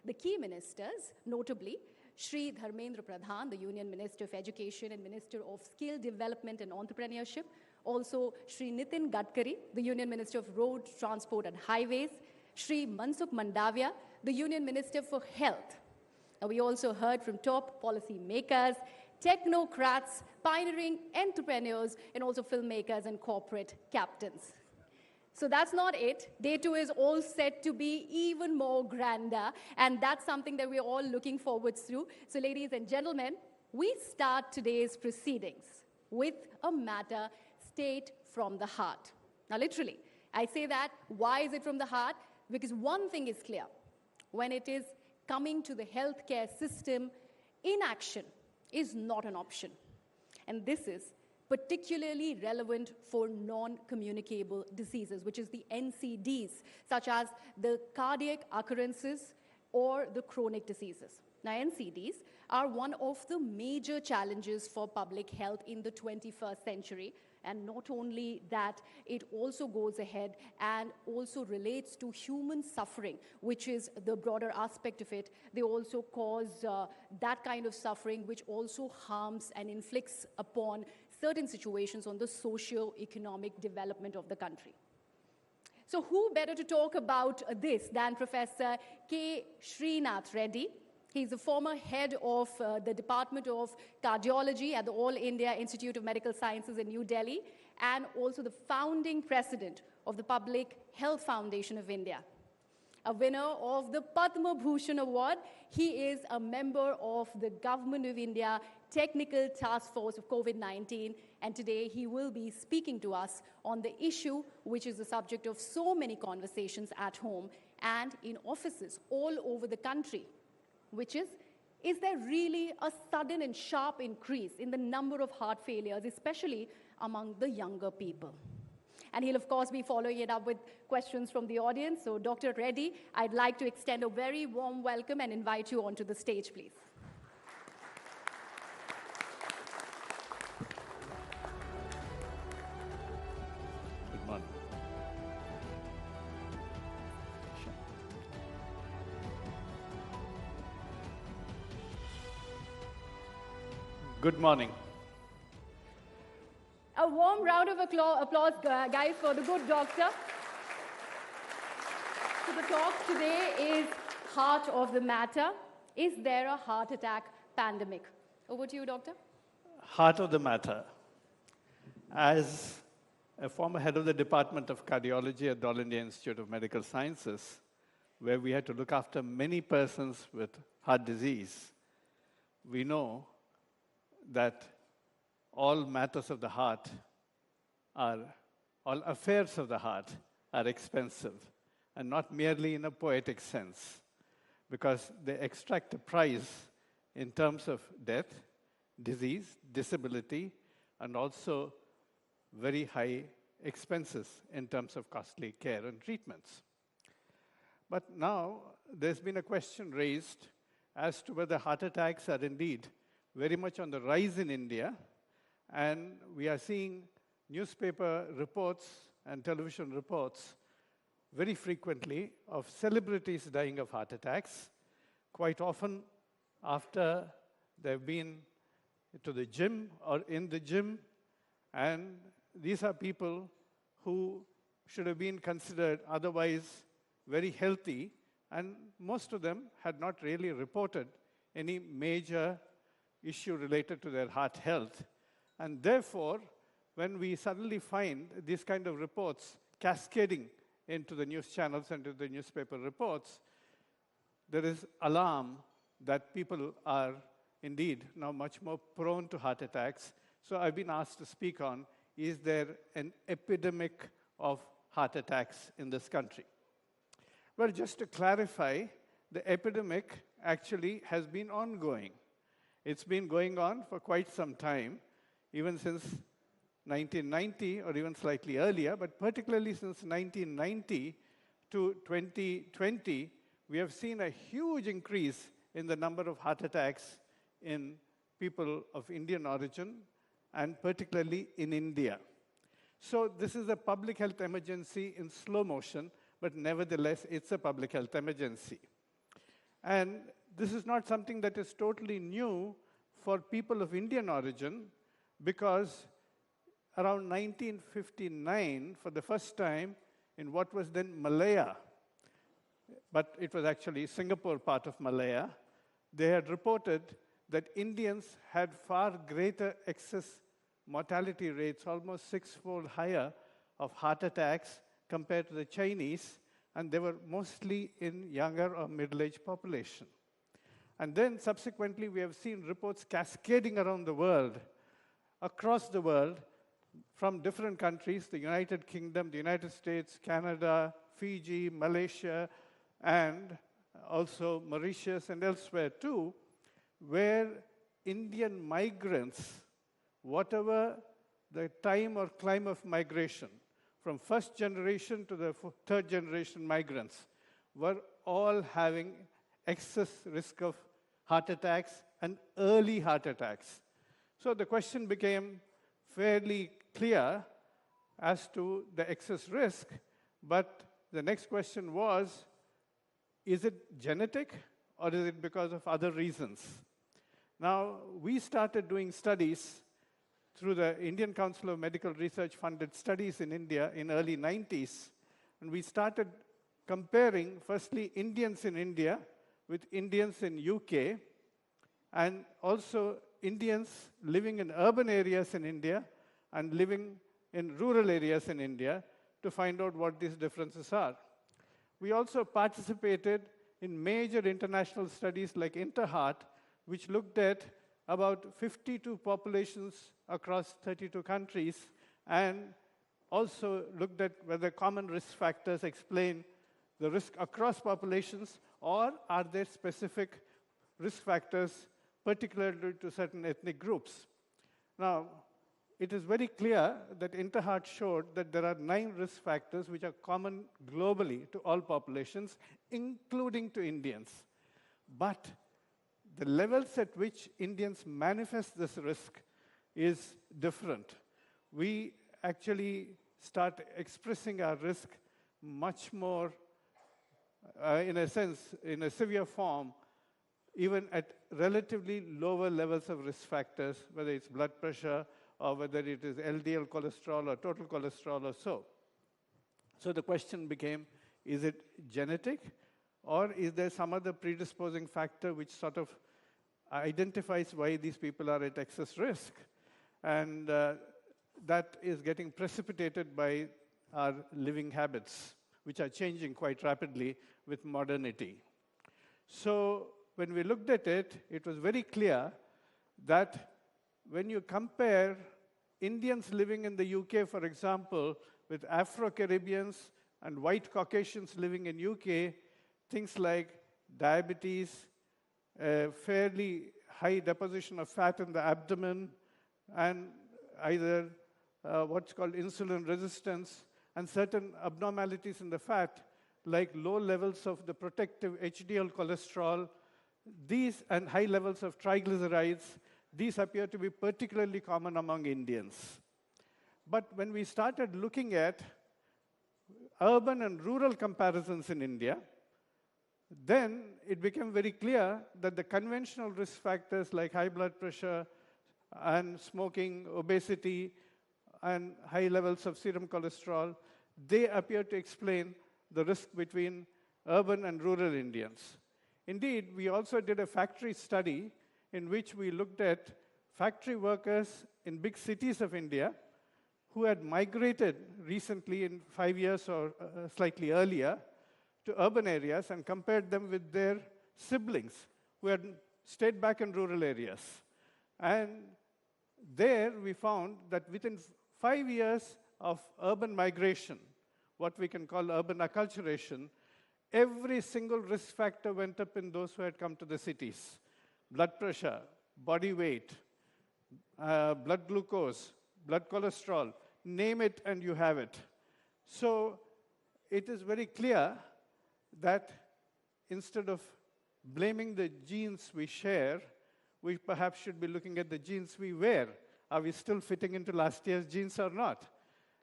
The key ministers, notably, Shri Dharmendra Pradhan, the Union Minister of Education and Minister of Skill Development and Entrepreneurship. Also, Shri Nitin Gadkari, the Union Minister of Road, Transport and Highways. Shri Mansukh Mandavia, the Union Minister for Health. Now, we also heard from top policy makers, technocrats, pioneering entrepreneurs, and also filmmakers and corporate captains. So that's not it. Day 2 is all set to be even more grander, and that's something that we're all looking forward to. So ladies and gentlemen, we start today's proceedings with a matter straight from the heart. Now literally, I say that, why is it from the heart? Because one thing is clear. When it is coming to the healthcare system, inaction is not an option. And this is particularly relevant for non-communicable diseases, which is the NCDs, such as the cardiac occurrences or the chronic diseases. Now, NCDs are one of the major challenges for public health in the 21st century. And not only that, it also goes ahead and also relates to human suffering, which is the broader aspect of it. They also cause that kind of suffering, which also harms and inflicts upon certain situations on the socio-economic development of the country. So who better to talk about this than Professor K. Srinath Reddy? He's the former head of the Department of Cardiology at the All India Institute of Medical Sciences in New Delhi, and also the founding president of the Public Health Foundation of India. A winner of the Padma Bhushan Award, he is a member of the Government of India Technical Task Force of COVID-19, and today he will be speaking to us on the issue which is the subject of so many conversations at home and in offices all over the country, which is there really a sudden and sharp increase in the number of heart failures, especially among the younger people? And he'll, of course, be following it up with questions from the audience. So, Dr. Reddy, I'd like to extend a very warm welcome and invite you onto the stage, please. Good morning. Good morning. A warm round of applause, guys, for the good doctor. So the talk today is Heart of the Matter. Is there a heart attack pandemic? Over to you, doctor. Heart of the matter. As a former head of the Department of Cardiology at the All India Institute of Medical Sciences, where we had to look after many persons with heart disease, we know that all matters of the heart all affairs of the heart are expensive, and not merely in a poetic sense, because they extract a price in terms of death, disease, disability, and also very high expenses in terms of costly care and treatments. But now there's been a question raised as to whether heart attacks are indeed very much on the rise in India, and we are seeing newspaper reports and television reports very frequently of celebrities dying of heart attacks, quite often after they've been to the gym or in the gym, and these are people who should have been considered otherwise very healthy, and most of them had not really reported any major issue related to their heart health. And therefore, when we suddenly find these kind of reports cascading into the news channels and to the newspaper reports, there is alarm that people are indeed now much more prone to heart attacks. So I've been asked to speak on, is there an epidemic of heart attacks in this country? Well, just to clarify, the epidemic actually has been ongoing. It's been going on for quite some time, even since 1990 or even slightly earlier, but particularly since 1990 to 2020, we have seen a huge increase in the number of heart attacks in people of Indian origin, and particularly in India. So this is a public health emergency in slow motion, but nevertheless, it's a public health emergency. And this is not something that is totally new for people of Indian origin, because around 1959, for the first time, in what was then Malaya, but it was actually Singapore part of Malaya, they had reported that Indians had far greater excess mortality rates, almost six-fold higher, of heart attacks compared to the Chinese, and they were mostly in younger or middle-aged population. And then subsequently, we have seen reports cascading around the world, across the world, from different countries, the United Kingdom, the United States, Canada, Fiji, Malaysia, and also Mauritius and elsewhere too, where Indian migrants, whatever the time or climb of migration, from first generation to the third generation migrants, were all having excess risk of heart attacks and early heart attacks. So the question became fairly clear as to the excess risk, but the next question was, is it genetic or is it because of other reasons? Now, we started doing studies through the Indian Council of Medical Research funded studies in India in early 90s, and we started comparing, firstly, Indians in India with Indians in UK, and also Indians living in urban areas in India and living in rural areas in India to find out what these differences are. We also participated in major international studies like InterHeart, which looked at about 52 populations across 32 countries, and also looked at whether common risk factors explain the risk across populations, or are there specific risk factors particularly to certain ethnic groups. Now, it is very clear that InterHeart showed that there are 9 risk factors which are common globally to all populations, including to Indians. But the levels at which Indians manifest this risk is different. We actually start expressing our risk much more, in a sense, in a severe form, even at relatively lower levels of risk factors, whether it's blood pressure or whether it is LDL cholesterol or total cholesterol or so. So the question became, is it genetic, or is there some other predisposing factor which sort of identifies why these people are at excess risk? And that is getting precipitated by our living habits, which are changing quite rapidly with modernity. So when we looked at it, it was very clear that when you compare Indians living in the UK, for example, with Afro-Caribbeans and white Caucasians living in UK, things like diabetes, fairly high deposition of fat in the abdomen, and either what's called insulin resistance, and certain abnormalities in the fat, like low levels of the protective HDL cholesterol, these and high levels of triglycerides, these appear to be particularly common among Indians. But when we started looking at urban and rural comparisons in India, then it became very clear that the conventional risk factors like high blood pressure and smoking, obesity, and high levels of serum cholesterol, they appear to explain the risk between urban and rural Indians. Indeed, we also did a factory study in which we looked at factory workers in big cities of India who had migrated recently in 5 years or slightly earlier to urban areas and compared them with their siblings who had stayed back in rural areas. And there we found that within 5 years of urban migration, what we can call urban acculturation, every single risk factor went up in those who had come to the cities. Blood pressure, body weight, blood glucose, blood cholesterol, name it and you have it. So it is very clear that instead of blaming the genes we share, we perhaps should be looking at the genes we wear. Are we still fitting into last year's genes or not?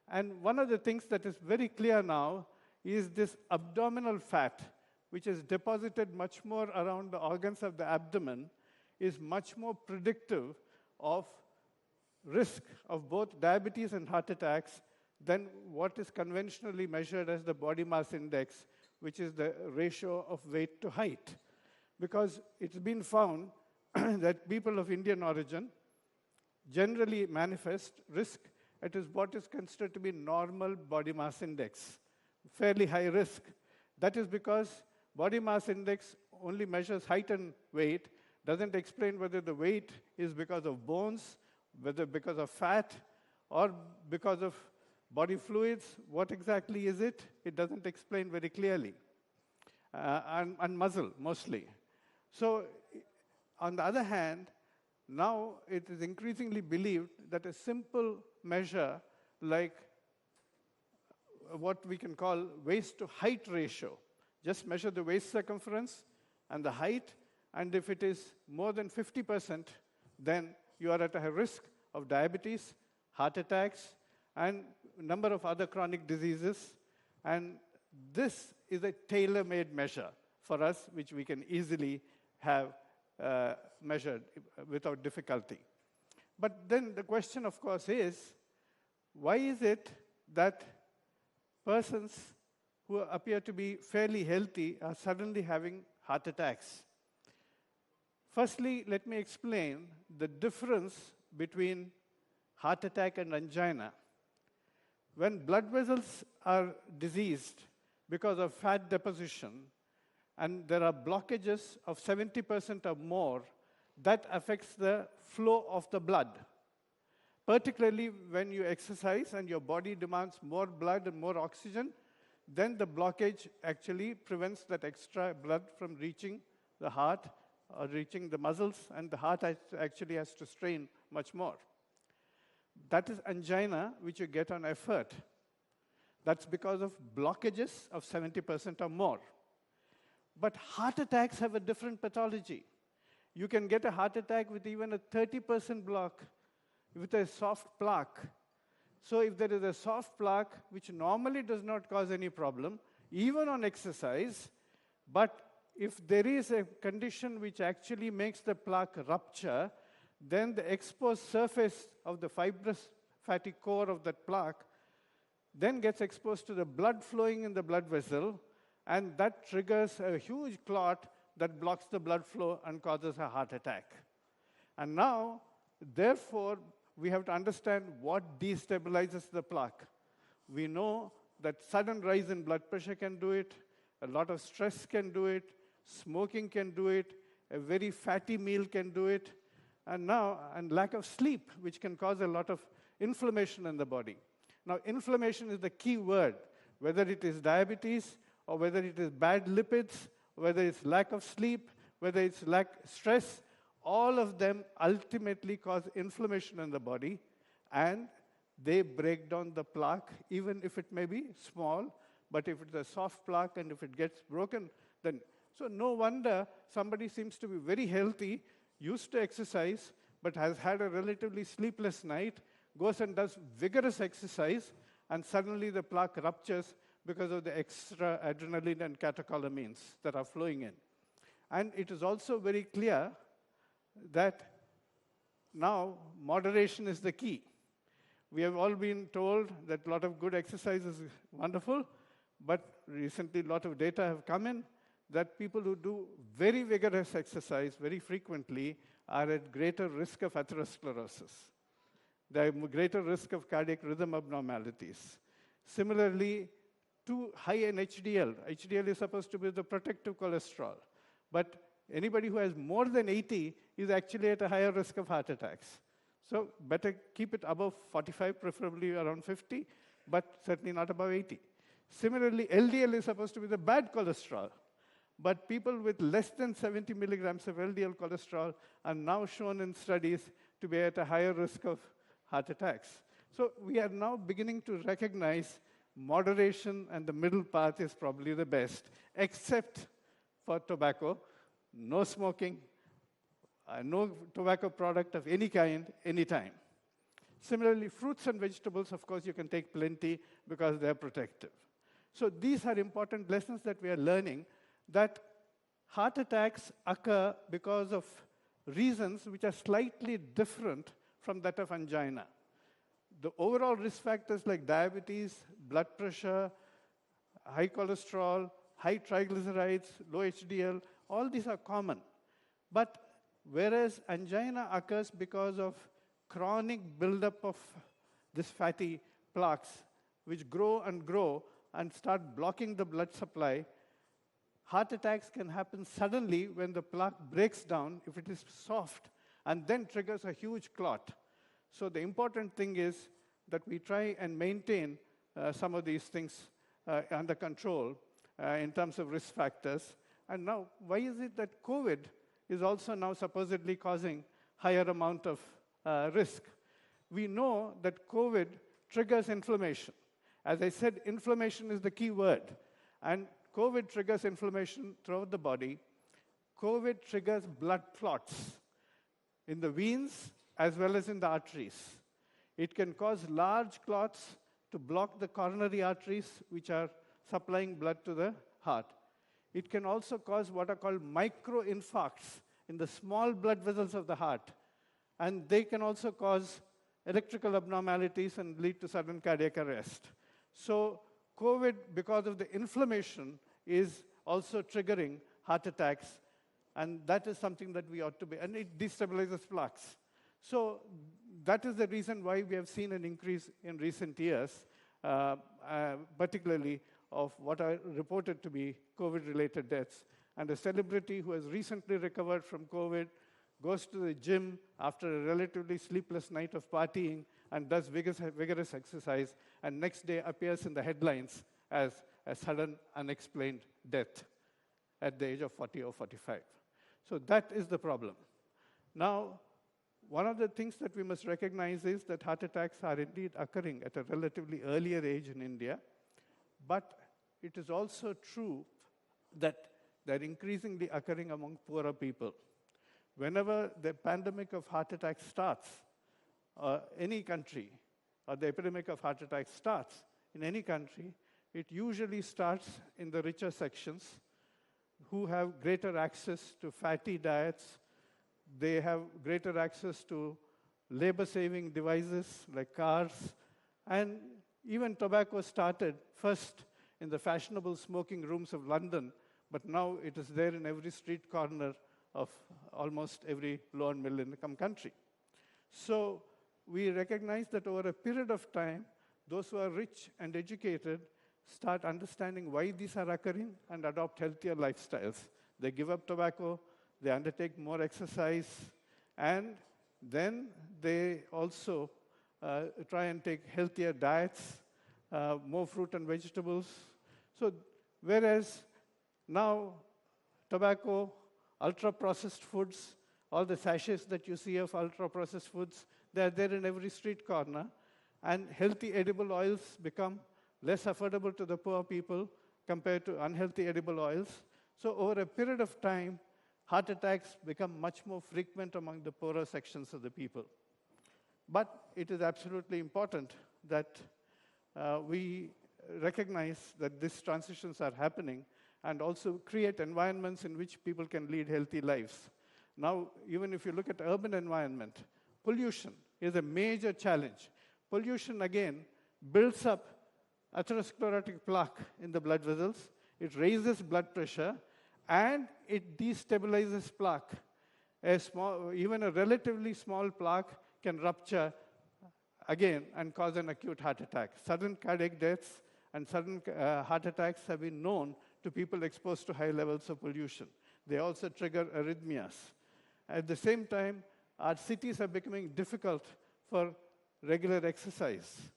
And one of the things that is very clear now is this abdominal fat, which is deposited much more around the organs of the abdomen, is much more predictive of risk of both diabetes and heart attacks than what is conventionally measured as the body mass index, which is the ratio of weight to height. Because it's been found that people of Indian origin generally manifest risk at what is considered to be normal body mass index, fairly high risk. That is because body mass index only measures height and weight, doesn't explain whether the weight is because of bones, whether because of fat, or because of body fluids. What exactly is it? It doesn't explain very clearly. And muscle, mostly. So, on the other hand, now it is increasingly believed that a simple measure like what we can call waist to height ratio, just measure the waist circumference and the height, and if it is more than 50%, then you are at a high risk of diabetes, heart attacks, and a number of other chronic diseases. And this is a tailor-made measure for us, which we can easily have measured without difficulty. But then the question, of course, is, why is it that persons who appear to be fairly healthy are suddenly having heart attacks? Firstly, let me explain the difference between heart attack and angina. When blood vessels are diseased because of fat deposition, and there are blockages of 70% or more, that affects the flow of the blood. Particularly when you exercise and your body demands more blood and more oxygen, then the blockage actually prevents that extra blood from reaching the heart or reaching the muscles, and the heart actually has to strain much more. That is angina, which you get on effort. That's because of blockages of 70% or more. But heart attacks have a different pathology. You can get a heart attack with even a 30% block with a soft plaque. So if there is a soft plaque, which normally does not cause any problem, even on exercise, but if there is a condition which actually makes the plaque rupture, then the exposed surface of the fibrous fatty core of that plaque then gets exposed to the blood flowing in the blood vessel, and that triggers a huge clot that blocks the blood flow and causes a heart attack. And now, therefore, we have to understand what destabilizes the plaque. We know that sudden rise in blood pressure can do it, a lot of stress can do it, smoking can do it, a very fatty meal can do it, and lack of sleep, which can cause a lot of inflammation in the body. Now, inflammation is the key word, whether it is diabetes, or whether it is bad lipids, whether it's lack of sleep, whether it's stress, all of them ultimately cause inflammation in the body, and they break down the plaque, even if it may be small, but if it's a soft plaque and if it gets broken, then... So no wonder somebody seems to be very healthy, used to exercise, but has had a relatively sleepless night, goes and does vigorous exercise, and suddenly the plaque ruptures because of the extra adrenaline and catecholamines that are flowing in. And it is also very clear that now moderation is the key. We have all been told that a lot of good exercise is wonderful, but recently a lot of data have come in that people who do very vigorous exercise very frequently are at greater risk of atherosclerosis. They have greater risk of cardiac rhythm abnormalities. Similarly, too high in HDL. HDL is supposed to be the protective cholesterol. But anybody who has more than 80 is actually at a higher risk of heart attacks. So better keep it above 45, preferably around 50, but certainly not above 80. Similarly, LDL is supposed to be the bad cholesterol. But people with less than 70 milligrams of LDL cholesterol are now shown in studies to be at a higher risk of heart attacks. So we are now beginning to recognize moderation, and the middle path is probably the best, except for tobacco. No smoking, no tobacco product of any kind, anytime. Similarly, fruits and vegetables, of course, you can take plenty because they're protective. So these are important lessons that we are learning, that heart attacks occur because of reasons which are slightly different from that of angina. The overall risk factors like diabetes, blood pressure, high cholesterol, high triglycerides, low HDL, all these are common. But whereas angina occurs because of chronic buildup of these fatty plaques, which grow and start blocking the blood supply, heart attacks can happen suddenly when the plaque breaks down, if it is soft, and then triggers a huge clot. So the important thing is that we try and maintain some of these things under control in terms of risk factors. And now, why is it that COVID is also now supposedly causing higher amount of risk? We know that COVID triggers inflammation. As I said, inflammation is the key word. And COVID triggers inflammation throughout the body. COVID triggers blood clots in the veins as well as in the arteries. It can cause large clots to block the coronary arteries, which are supplying blood to the heart. It can also cause what are called microinfarcts in the small blood vessels of the heart. And they can also cause electrical abnormalities and lead to sudden cardiac arrest. So COVID, because of the inflammation, is also triggering heart attacks. And that is something that we ought to be, and it destabilizes plaques. So that is the reason why we have seen an increase in recent years, particularly of what are reported to be COVID-related deaths. And a celebrity who has recently recovered from COVID goes to the gym after a relatively sleepless night of partying and does vigorous exercise, and next day appears in the headlines as a sudden unexplained death at the age of 40 or 45. So that is the problem. Now, one of the things that we must recognize is that heart attacks are indeed occurring at a relatively earlier age in India, but it is also true that they're increasingly occurring among poorer people. Whenever the pandemic of heart attacks starts, any country, or the epidemic of heart attacks starts in any country, it usually starts in the richer sections who have greater access to fatty diets. They have greater access to labor-saving devices like cars, and even tobacco started first in the fashionable smoking rooms of London, but now it is there in every street corner of almost every low and middle income country. So we recognize that over a period of time, those who are rich and educated start understanding why these are occurring and adopt healthier lifestyles. They give up tobacco, they undertake more exercise, and then they also try and take healthier diets, more fruit and vegetables. So whereas now tobacco, ultra-processed foods, all the sachets that you see of ultra-processed foods, they're there in every street corner, and healthy edible oils become less affordable to the poor people compared to unhealthy edible oils. So over a period of time, heart attacks become much more frequent among the poorer sections of the people. But it is absolutely important that we recognize that these transitions are happening and also create environments in which people can lead healthy lives. Now, even if you look at urban environment, pollution is a major challenge. Pollution, again, builds up atherosclerotic plaque in the blood vessels. It raises blood pressure, and it destabilizes plaque. Even a relatively small plaque can rupture again and cause an acute heart attack. Sudden cardiac deaths and sudden heart attacks have been known to people exposed to high levels of pollution. They also trigger arrhythmias. At the same time, our cities are becoming difficult for regular exercise.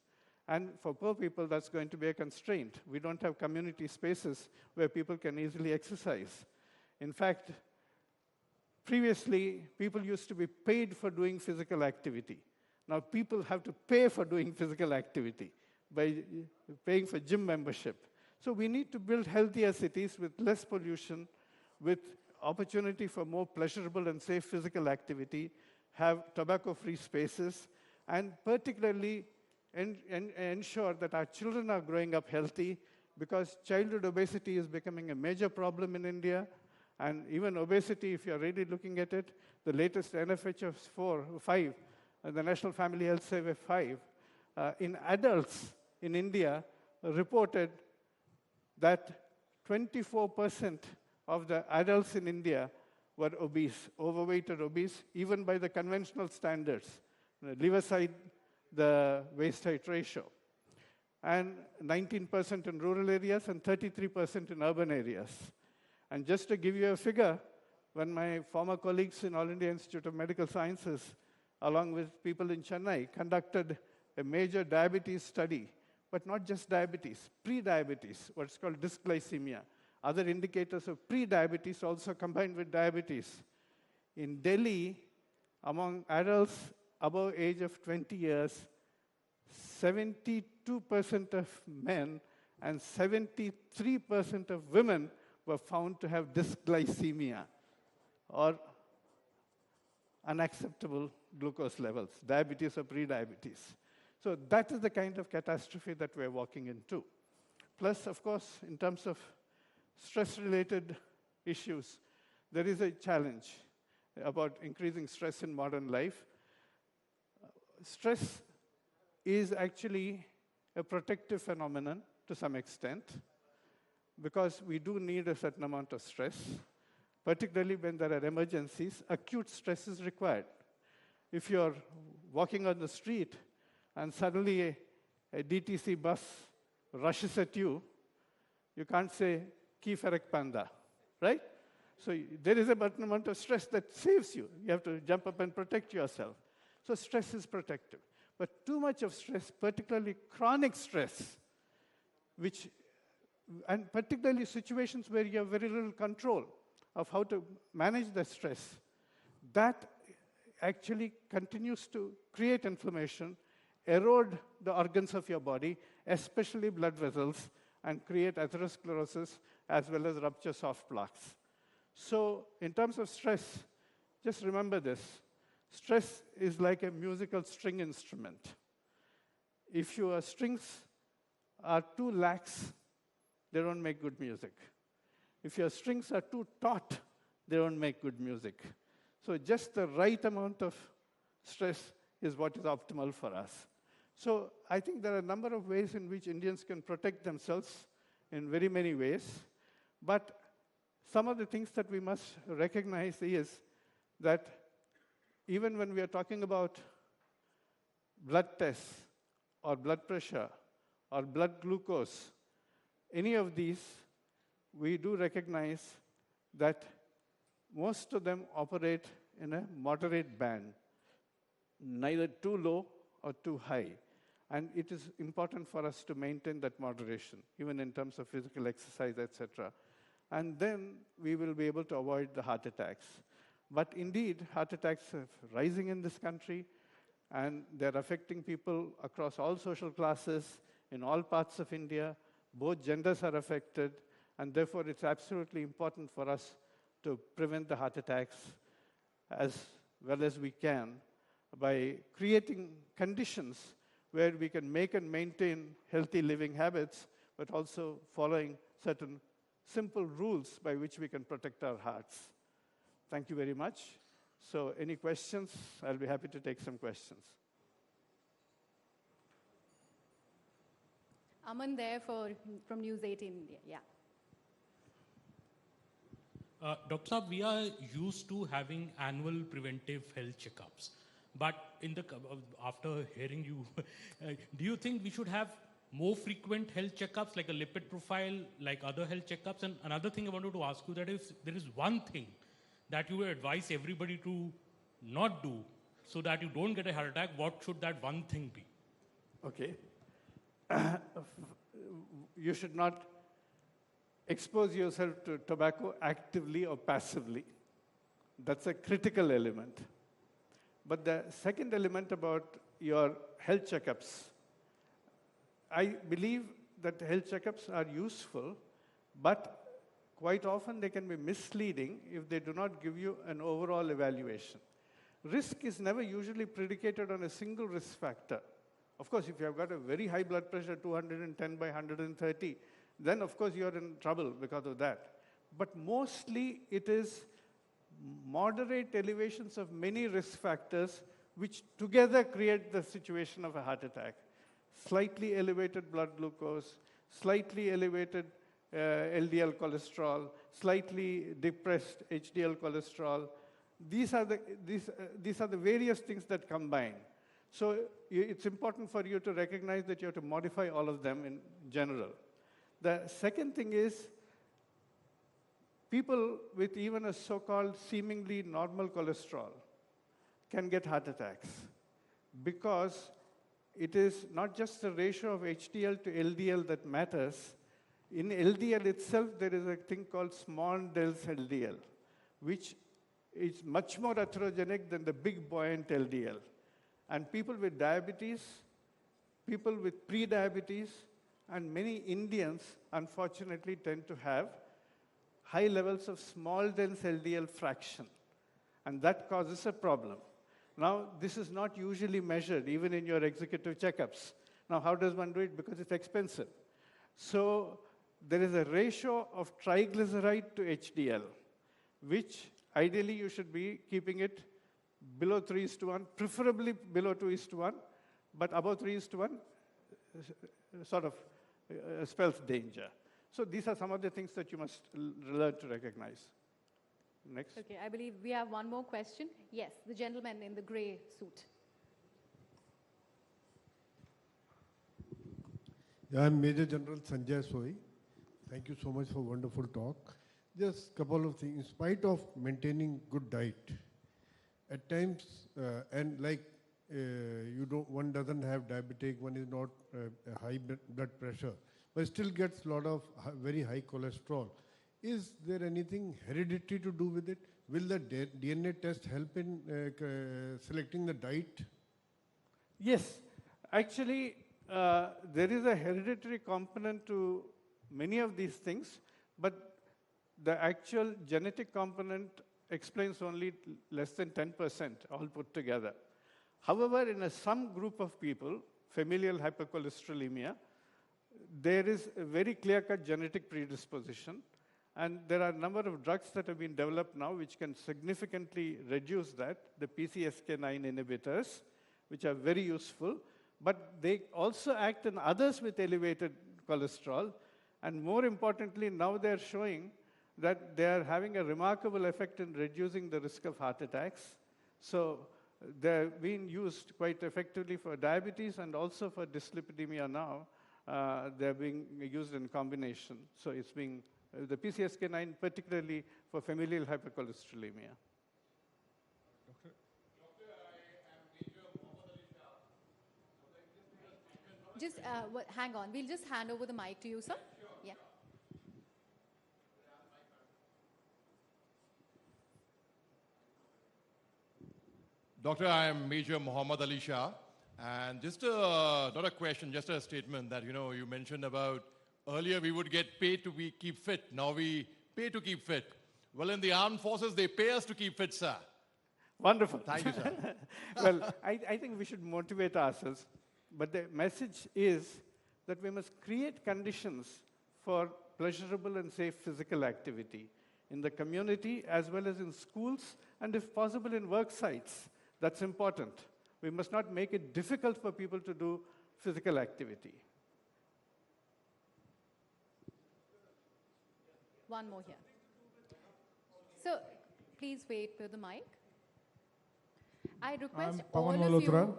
And for poor people, that's going to be a constraint. We don't have community spaces where people can easily exercise. In fact, previously, people used to be paid for doing physical activity. Now people have to pay for doing physical activity by paying for gym membership. So we need to build healthier cities with less pollution, with opportunity for more pleasurable and safe physical activity, have tobacco-free spaces, and particularly ensure that our children are growing up healthy, because childhood obesity is becoming a major problem in India. And even obesity, if you're really looking at it, the latest NFHS 5, the National Family Health Survey 5, in adults in India reported that 24% of the adults in India were obese, overweight or obese, even by the conventional standards. Leave aside the waist-height ratio. And 19% in rural areas and 33% in urban areas. And just to give you a figure, when my former colleagues in All India Institute of Medical Sciences, along with people in Chennai, conducted a major diabetes study, but not just diabetes, pre-diabetes, what's called dysglycemia, other indicators of pre-diabetes also combined with diabetes. In Delhi, among adults above age of 20 years, 72% of men and 73% of women were found to have dysglycemia, or unacceptable glucose levels, diabetes or pre-diabetes. So that is the kind of catastrophe that we're walking into. Plus, of course, in terms of stress-related issues, there is a challenge about increasing stress in modern life. Stress is actually a protective phenomenon to some extent, because we do need a certain amount of stress, particularly when there are emergencies. Acute stress is required. If you're walking on the street and suddenly a DTC bus rushes at you, you can't say, "Ki farak panda," right? So there is a certain amount of stress that saves you. You have to jump up and protect yourself. So stress is protective. But too much of stress, particularly chronic stress, and particularly situations where you have very little control of how to manage the stress, that actually continues to create inflammation, erode the organs of your body, especially blood vessels, and create atherosclerosis as well as rupture soft plaques. So in terms of stress, just remember this. Stress is like a musical string instrument. If your strings are too lax, they don't make good music. If your strings are too taut, they don't make good music. So just the right amount of stress is what is optimal for us. So I think there are a number of ways in which Indians can protect themselves in very many ways. But some of the things that we must recognize is that even when we are talking about blood tests or blood pressure or blood glucose, any of these, we do recognize that most of them operate in a moderate band, neither too low or too high. And it is important for us to maintain that moderation, even in terms of physical exercise, etc. And then we will be able to avoid the heart attacks. But indeed, heart attacks are rising in this country, and they're affecting people across all social classes, in all parts of India. Both genders are affected, and therefore it's absolutely important for us to prevent the heart attacks as well as we can by creating conditions where we can make and maintain healthy living habits, but also following certain simple rules by which we can protect our hearts. Thank you very much. So any questions? I'll be happy to take some questions. Aman there from News 18 India. Yeah. Dr. Saab, we are used to having annual preventive health checkups. But after hearing you, do you think we should have more frequent health checkups, like a lipid profile, like other health checkups? And another thing I wanted to ask you, that if there is one thing that you would advise everybody to not do so that you don't get a heart attack, what should that one thing be? Okay. You should not expose yourself to tobacco actively or passively. That's a critical element. But the second element about your health checkups, I believe that health checkups are useful, but quite often they can be misleading if they do not give you an overall evaluation. Risk is never usually predicated on a single risk factor. Of course, if you have got a very high blood pressure, 210 by 130, then of course you're in trouble because of that. But mostly it is moderate elevations of many risk factors which together create the situation of a heart attack. Slightly elevated blood glucose, slightly elevated LDL cholesterol, slightly depressed HDL cholesterol. These are the various things that combine. So it's important for you to recognize that you have to modify all of them in general. The second thing is people with even a so-called seemingly normal cholesterol can get heart attacks because it is not just the ratio of HDL to LDL that matters. In LDL itself, there is a thing called small dells LDL, which is much more atherogenic than the big buoyant LDL. And people with diabetes, people with pre-diabetes, and many Indians, unfortunately, tend to have high levels of small dense LDL fraction. And that causes a problem. Now, this is not usually measured, even in your executive checkups. Now, how does one do it? Because it's expensive. So there is a ratio of triglyceride to HDL, which ideally you should be keeping it below 3:1, preferably below 2:1, but above 3:1 sort of spells danger. So these are some of the things that you must learn to recognize. Next. Okay, I believe we have one more question. Yes, the gentleman in the gray suit. Yeah, I'm Major General Sanjay Soi. Thank you so much for wonderful talk. Just a couple of things. In spite of maintaining good diet, at times, and like one doesn't have diabetic, one is not high blood pressure, but still gets a lot of very high cholesterol. Is there anything hereditary to do with it? Will the DNA test help in selecting the diet? Yes. Actually, there is a hereditary component to many of these things, but the actual genetic component explains only less than 10%, all put together. However, in some group of people, familial hypercholesterolemia, there is a very clear-cut genetic predisposition. And there are a number of drugs that have been developed now which can significantly reduce that, the PCSK9 inhibitors, which are very useful. But they also act in others with elevated cholesterol. And more importantly, now they're showing that they are having a remarkable effect in reducing the risk of heart attacks. So they're being used quite effectively for diabetes and also for dyslipidemia now. They're being used in combination. So it's being the PCSK9, particularly for familial hypercholesterolemia. Just hang on. We'll just hand over the mic to you, sir. Yeah. Doctor, I am Major Muhammad Ali Shah. And just not a question, just a statement that, you mentioned about earlier we would get paid to keep fit. Now we pay to keep fit. Well, in the armed forces, they pay us to keep fit, sir. Wonderful. Thank you, sir. Well, I think we should motivate ourselves. But the message is that we must create conditions for pleasurable and safe physical activity in the community as well as in schools and, if possible, in work sites. That's important. We must not make it difficult for people to do physical activity. One more here. So, please wait for the mic. I request all of you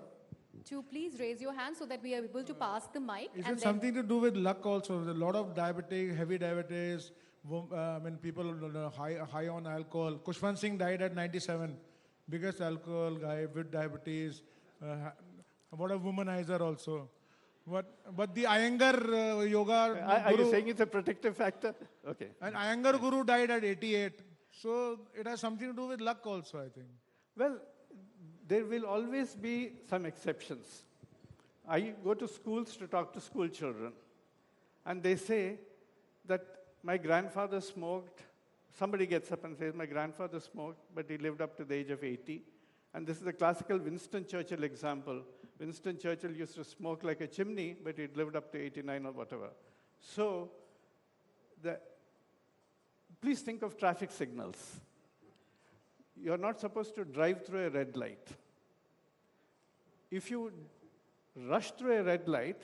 to please raise your hand so that we are able to pass the mic. Is it something to do with luck also? There's a lot of diabetic, heavy diabetes, people high on alcohol. Kushwant Singh died at 97. Biggest alcohol guy with diabetes. What a womanizer also. But the Iyengar yoga Are guru, you saying it's a protective factor? Okay. and Iyengar guru died at 88. So it has something to do with luck also, I think. Well, there will always be some exceptions. I go to schools to talk to school children, and they say that my grandfather smoked. Somebody gets up and says, my grandfather smoked, but he lived up to the age of 80. And this is the classical Winston Churchill example. Winston Churchill used to smoke like a chimney, but he lived up to 89 or whatever. So the, please think of traffic signals. You're not supposed to drive through a red light. If you rush through a red light,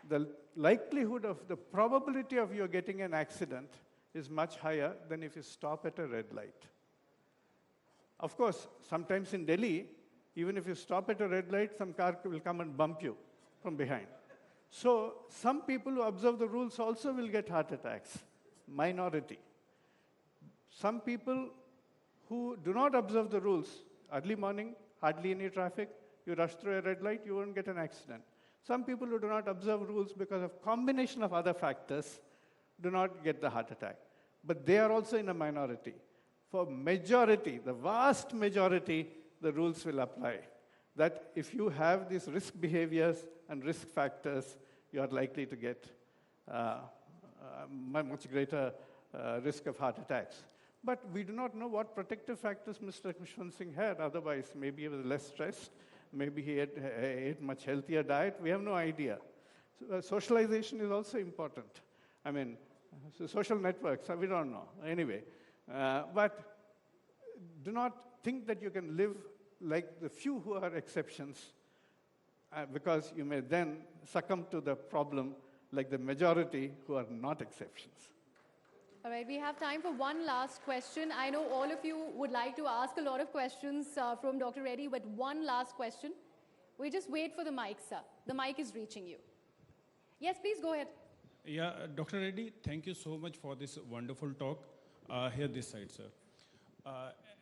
the likelihood of the probability of you getting an accident is much higher than if you stop at a red light. Of course, sometimes in Delhi, even if you stop at a red light, some car will come and bump you from behind. So some people who observe the rules also will get heart attacks, minority. Some people who do not observe the rules, early morning, hardly any traffic, you rush through a red light, you won't get an accident. Some people who do not observe rules because of combination of other factors do not get the heart attack. But they are also in a minority. For majority, the vast majority, the rules will apply. That if you have these risk behaviors and risk factors, you are likely to get much greater risk of heart attacks. But we do not know what protective factors Mr. Kushwant Singh had. Otherwise, maybe he was less stressed. Maybe he ate much healthier diet. We have no idea. So, socialization is also important. I mean, so social networks, we don't know. Anyway, but do not think that you can live like the few who are exceptions, because you may then succumb to the problem like the majority who are not exceptions. All right, we have time for one last question. I know all of you would like to ask a lot of questions from Dr. Reddy, but one last question. We just wait for the mic, sir. The mic is reaching you. Yes, please go ahead. Yeah, Dr. Reddy, thank you so much for this wonderful talk. Here this side, sir.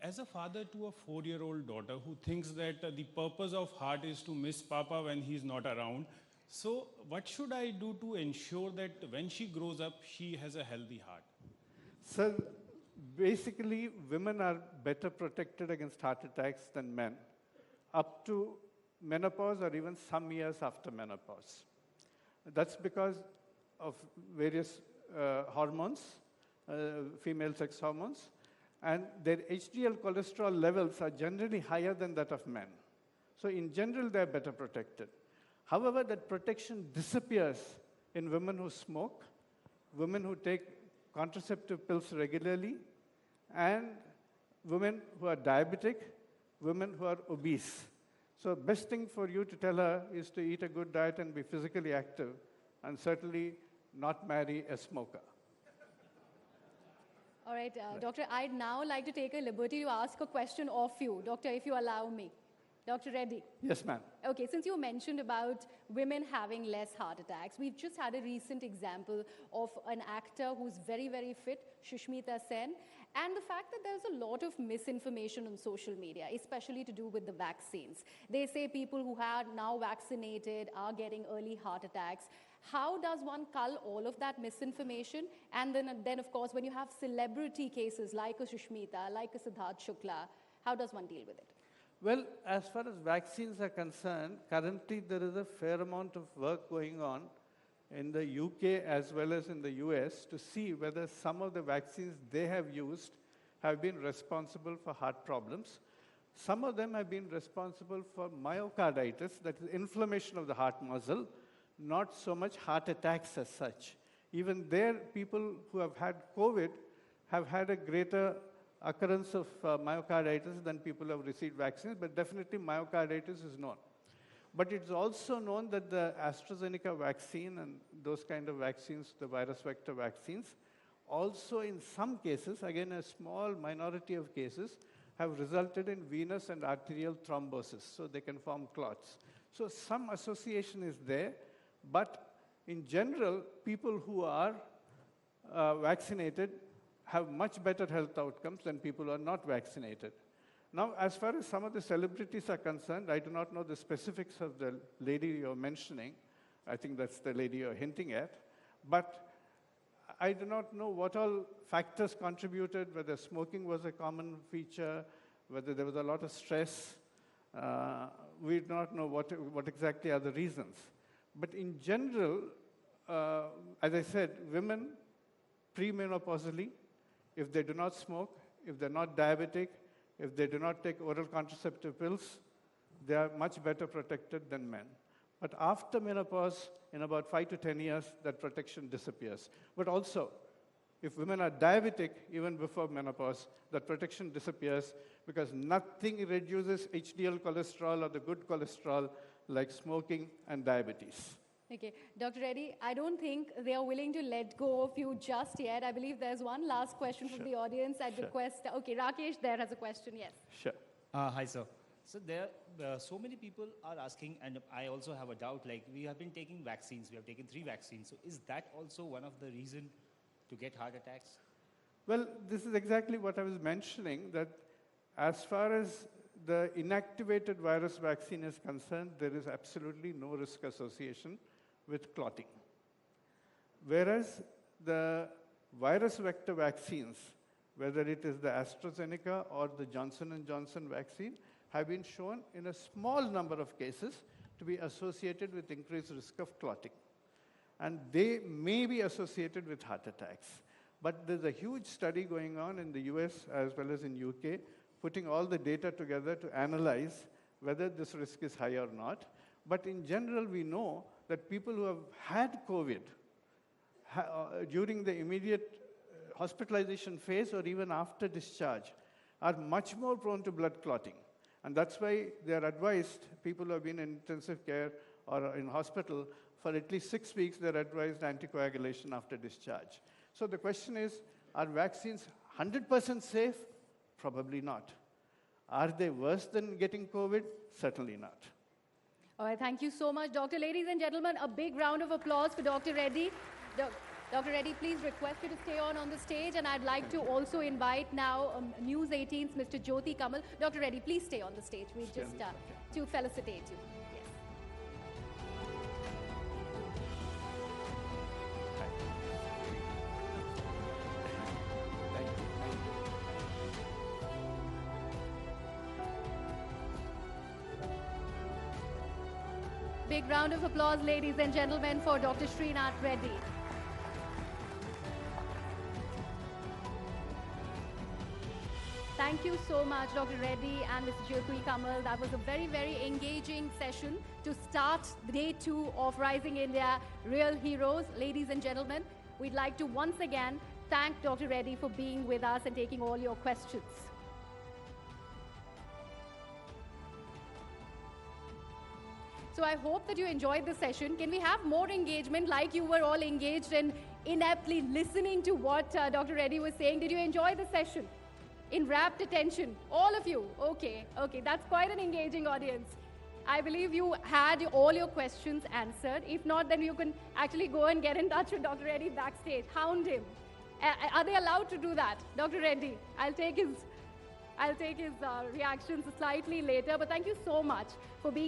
As a father to a 4-year-old daughter who thinks that the purpose of heart is to miss Papa when he's not around, so what should I do to ensure that when she grows up, she has a healthy heart? So basically, women are better protected against heart attacks than men, up to menopause or even some years after menopause. That's because of various hormones, female sex hormones, and their HDL cholesterol levels are generally higher than that of men. So in general, they're better protected. However, that protection disappears in women who smoke, women who take contraceptive pills regularly, and women who are diabetic, women who are obese. So best thing for you to tell her is to eat a good diet and be physically active, and certainly not marry a smoker. All right, Doctor, I'd now like to take a liberty to ask a question of you. Doctor, if you allow me. Dr. Reddy. Yes, ma'am. Okay, since you mentioned about women having less heart attacks, we've just had a recent example of an actor who's very, very fit, Sushmita Sen, and the fact that there's a lot of misinformation on social media, especially to do with the vaccines. They say people who are now vaccinated are getting early heart attacks. How does one cull all of that misinformation? And then of course, when you have celebrity cases like a Sushmita, like a Siddharth Shukla, how does one deal with it? Well, as far as vaccines are concerned, currently there is a fair amount of work going on in the UK as well as in the US to see whether some of the vaccines they have used have been responsible for heart problems. Some of them have been responsible for myocarditis, that is inflammation of the heart muscle, not so much heart attacks as such. Even there, people who have had COVID have had a greater occurrence of myocarditis than people who have received vaccines, but definitely myocarditis is known. But it's also known that the AstraZeneca vaccine and those kind of vaccines, the virus vector vaccines, also in some cases, again a small minority of cases, have resulted in venous and arterial thrombosis, so they can form clots. So some association is there, but in general, people who are vaccinated have much better health outcomes than people who are not vaccinated. Now, as far as some of the celebrities are concerned, I do not know the specifics of the lady you're mentioning. I think that's the lady you're hinting at. But I do not know what all factors contributed, whether smoking was a common feature, whether there was a lot of stress. We do not know what exactly are the reasons. But in general, as I said, women premenopausally, if they do not smoke, if they're not diabetic, if they do not take oral contraceptive pills, they are much better protected than men. But after menopause, in about 5 to 10 years, that protection disappears. But also, If women are diabetic, even before menopause, that protection disappears because nothing reduces HDL cholesterol or the good cholesterol like smoking and diabetes. Okay, Dr. Reddy, I don't think they are willing to let go of you just yet. I believe there's one last question from the audience. I'd request, okay, Rakesh there has a question, yes. Sure. Hi, sir. So there, so many people are asking, and I also have a doubt, like we have been taking vaccines, we have taken 3 vaccines. So is that also one of the reason to get heart attacks? Well, this is exactly what I was mentioning, that as far as the inactivated virus vaccine is concerned, there is absolutely no risk association with clotting. Whereas the virus vector vaccines, whether it is the AstraZeneca or the Johnson & Johnson vaccine, have been shown in a small number of cases to be associated with increased risk of clotting. And they may be associated with heart attacks. But there's a huge study going on in the US as well as in UK, putting all the data together to analyze whether this risk is high or not. But in general, we know that people who have had COVID during the immediate hospitalization phase or even after discharge are much more prone to blood clotting. And that's why they are advised, people who have been in intensive care or in hospital, for at least 6 weeks, they're advised anticoagulation after discharge. So the question is, are vaccines 100% safe? Probably not. Are they worse than getting COVID? Certainly not. All right, thank you so much, Doctor. Ladies and gentlemen, a big round of applause for Dr. Reddy. Dr. Reddy, please request you to stay on the stage, and I'd like to also invite now News 18's Mr. Jyoti Kamal. Dr. Reddy, please stay on the stage. We just to felicitate you. Yes. Big round of applause, ladies and gentlemen, for Dr. Srinath Reddy. Thank you so much, Dr. Reddy and Mr. Jyoti Kamal. That was a very, very engaging session to start day 2 of Rising India Real Heroes. Ladies and gentlemen, we'd like to once again thank Dr. Reddy for being with us and taking all your questions. So I hope that you enjoyed the session. Can we have more engagement like you were all engaged and ineptly listening to what Dr. Reddy was saying? Did you enjoy the session? In rapt attention, all of you. Okay, that's quite an engaging audience. I believe you had all your questions answered. If not, then you can actually go and get in touch with Dr. Reddy backstage. Hound him. Are they allowed to do that? Dr. Reddy, I'll take his reactions slightly later, but thank you so much for being